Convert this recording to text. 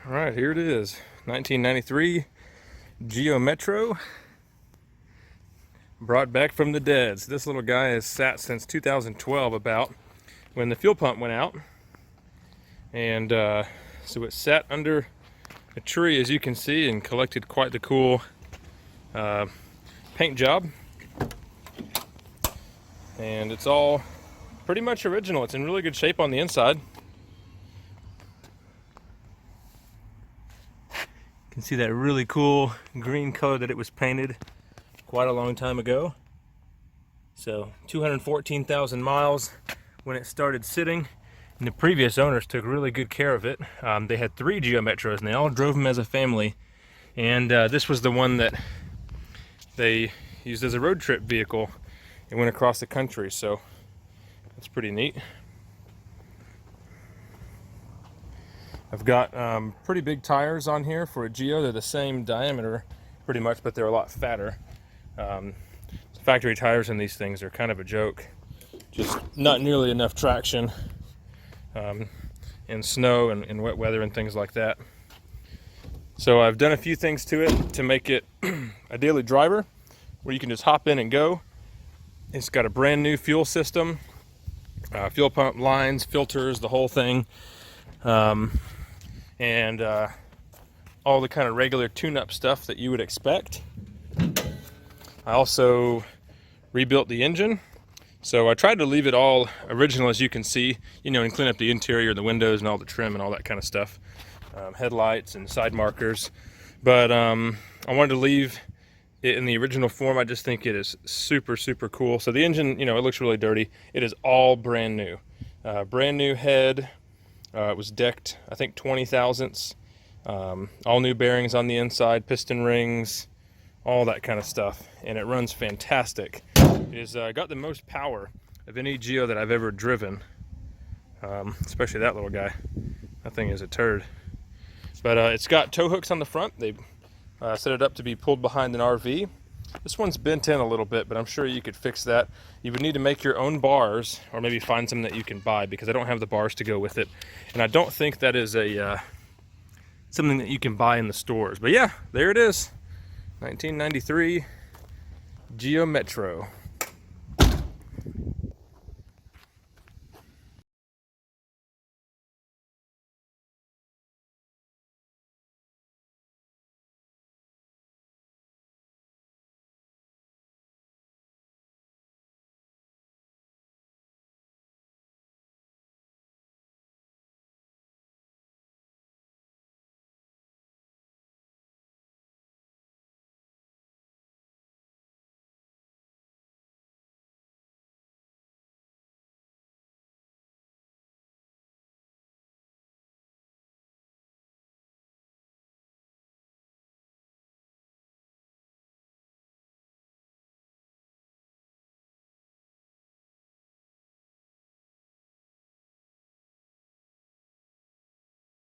All right, here it is, 1993 Geo Metro, brought back from the dead. So this little guy has sat since 2012, about when the fuel pump went out, and so it sat under a tree, as you can see, and collected quite the cool paint job. And it's all pretty much original. It's in really good shape on the inside. You can see that really cool green color that it was painted quite a long time ago. So 214,000 miles when it started sitting, and the previous owners took really good care of it. They had 3 Geo Metros and they all drove them as a family, and this was the one that they used as a road trip vehicle and went across the country, so that's pretty neat. I've got pretty big tires on here for a Geo. They're the same diameter pretty much, but they're a lot fatter. Factory tires in these things are kind of a joke. Just not nearly enough traction in snow and wet weather and things like that. So I've done a few things to it to make it a daily driver where you can just hop in and go. It's got a brand new fuel system, fuel pump, lines, filters, the whole thing. And all the kind of regular tune-up stuff that you would expect. I also rebuilt the engine, so I tried to leave it all original, as you can see, you know, and clean up the interior, the windows, and all the trim and all that kind of stuff, headlights and side markers. But I wanted to leave it in the original form. I just think it is super cool. So the engine, you know, it looks really dirty. It is all brand new, brand new head. It was decked, I think, 20 thousandths. All new bearings on the inside, piston rings, all that kind of stuff. And it runs fantastic. It has got the most power of any Geo that I've ever driven, especially that little guy. That thing is a turd. But it's got tow hooks on the front. They set it up to be pulled behind an RV. This one's bent in a little bit, but I'm sure you could fix that. You would need to make your own bars, or maybe find some that you can buy, because I don't have the bars to go with it. And I don't think that is a something that you can buy in the stores. But yeah, there it is, 1993 Geo Metro.